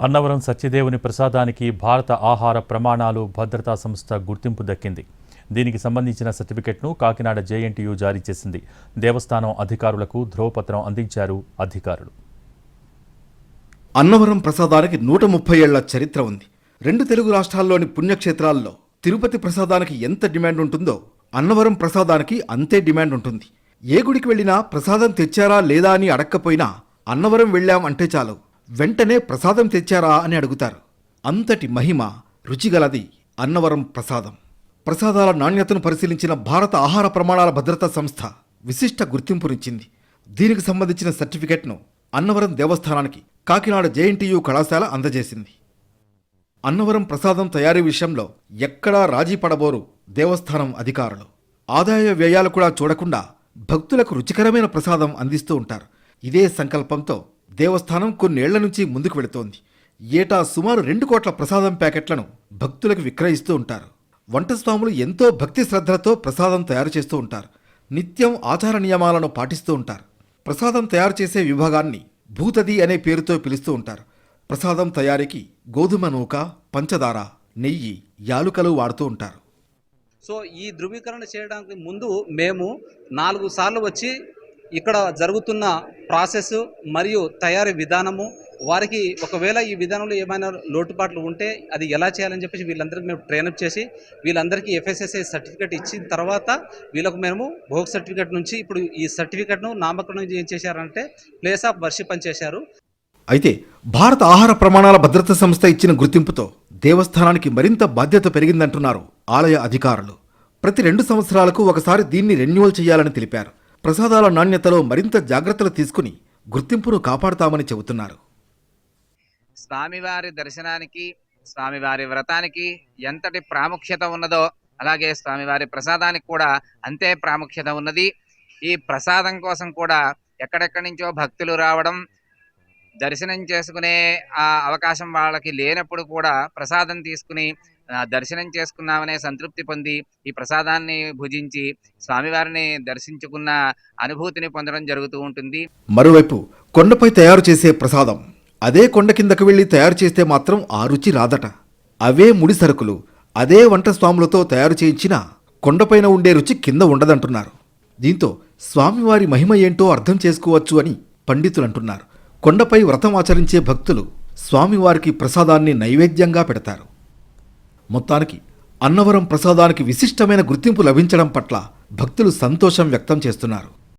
అన్నవరం సత్యదేవుని ప్రసాదానికి భారత ఆహార ప్రమాణాలు భద్రతా సంస్థ గుర్తింపు దక్కింది. దీనికి సంబంధించిన సర్టిఫికెట్ను కాకినాడ జేఎన్టీయూ జారీ చేసింది. దేవస్థానం అధికారులకు ధ్రువపత్రం అందించారు అధికారులు. అన్నవరం ప్రసాదానికి 130 ఏళ్ల చరిత్ర ఉంది. 2 తెలుగు రాష్ట్రాల్లోని పుణ్యక్షేత్రాల్లో తిరుపతి ప్రసాదానికి ఎంత డిమాండ్ ఉంటుందో అన్నవరం ప్రసాదానికి అంతే డిమాండ్ ఉంటుంది. ఏ గుడికి వెళ్ళినా ప్రసాదం తెచ్చారా లేదా అని అడక్కపోయినా అన్నవరం వెళ్ళాం అంటే చాలు వెంటనే ప్రసాదం తెచ్చారా అని అడుగుతారు. అంతటి మహిమ, రుచిగలది అన్నవరం ప్రసాదం. ప్రసాదాల నాణ్యతను పరిశీలించిన భారత ఆహార ప్రమాణాల భద్రతా సంస్థ విశిష్ట గుర్తింపునిచ్చింది. దీనికి సంబంధించిన సర్టిఫికెట్ను అన్నవరం దేవస్థానానికి కాకినాడ జేఎన్టీయూ కళాశాల అందజేసింది. అన్నవరం ప్రసాదం తయారీ విషయంలో ఎక్కడా రాజీ పడబోరు దేవస్థానం అధికారులు. ఆదాయ వ్యయాలు కూడా చూడకుండా భక్తులకు రుచికరమైన ప్రసాదం అందిస్తూ ఉంటారు. ఇదే సంకల్పంతో దేవస్థానం కొన్నేళ్ల నుంచి ముందుకు వెళుతోంది. ఏటా సుమారు 2 కోట్ల ప్రసాదం ప్యాకెట్లను భక్తులకు విక్రయిస్తూ ఉంటారు. వంటస్వాములు ఎంతో భక్తి శ్రద్ధలతో ప్రసాదం తయారు చేస్తూ ఉంటారు. నిత్యం ఆచార నియమాలను పాటిస్తూ ఉంటారు. ప్రసాదం తయారు చేసే విభాగాన్ని భూతది అనే పేరుతో పిలుస్తూ ఉంటారు. ప్రసాదం తయారీకి గోధుమ నూక, పంచదార, నెయ్యి, యాలుకలు వాడుతూ ఉంటారు. సో ఈ ధృవీకరణ చేయడానికి ముందు మేము 4 సార్లు వచ్చి ఇక్కడ జరుగుతున్న ప్రాసెస్ మరియు తయారీ విధానము, వారికి ఒకవేళ ఈ విధానంలో ఏమైనా లోటుపాట్లు ఉంటే అది ఎలా చేయాలని చెప్పేసి వీళ్ళందరికీ మేము ట్రైనప్ చేసి వీళ్ళందరికీ FSSAI సర్టిఫికేట్ ఇచ్చిన తర్వాత వీళ్ళకు మేము భోగ్ సర్టిఫికేట్ నుంచి ఇప్పుడు ఈ సర్టిఫికేట్ను నామకరణం ఏం చేశారంటే ప్లేస్ ఆఫ్ వర్షిప్ అని చేశారు. అయితే భారత ఆహార ప్రమాణాల భద్రతా సంస్థ ఇచ్చిన గుర్తింపుతో దేవస్థానానికి మరింత బాధ్యత పెరిగిందంటున్నారు ఆలయ అధికారులు. ప్రతి 2 సంవత్సరాలకు ఒకసారి దీన్ని రెన్యువల్ చేయాలని తెలిపారు. ప్రసాదాల నాణ్యతలో మరింత జాగ్రత్తలు తీసుకుని గుర్తింపును కాపాడుతామని చెబుతున్నారు. స్వామివారి దర్శనానికి, స్వామివారి వ్రతానికి ఎంతటి ప్రాముఖ్యత ఉన్నదో అలాగే స్వామివారి ప్రసాదానికి కూడా అంతే ప్రాముఖ్యత ఉన్నది. ఈ ప్రసాదం కోసం కూడా ఎక్కడెక్కడి నుంచో భక్తులు రావడం, దర్శనం చేసుకునే అవకాశం వాళ్ళకి లేనప్పుడు కూడా ప్రసాదం తీసుకుని దర్శనం చేసుకున్నామనే సంతృప్తి పొంది ఈ ప్రసాదాన్ని భుజించి స్వామివారిని దర్శించుకున్న అనుభూతిని పొందడం జరుగుతూ ఉంటుంది. మరోవైపు కొండపై తయారు చేసే ప్రసాదం అదే కొండ కిందకు వెళ్లి తయారు చేస్తే మాత్రం ఆ రుచి రాదట. అవే ముడి సరుకులు అదే వంట స్వాములతో తయారు చేయించిన కొండపైన ఉండే రుచి కింద ఉండదంటున్నారు. దీంతో స్వామివారి మహిమ ఏంటో అర్థం చేసుకోవచ్చు అని పండితులు అంటున్నారు. కొండపై వ్రతం ఆచరించే భక్తులు స్వామివారికి ప్రసాదాన్ని నైవేద్యంగా పెడతారు. మొత్తానికి అన్నవరం ప్రసాదానికి విశిష్టమైన గుర్తింపు లభించడం పట్ల భక్తులు సంతోషం వ్యక్తం చేస్తున్నారు.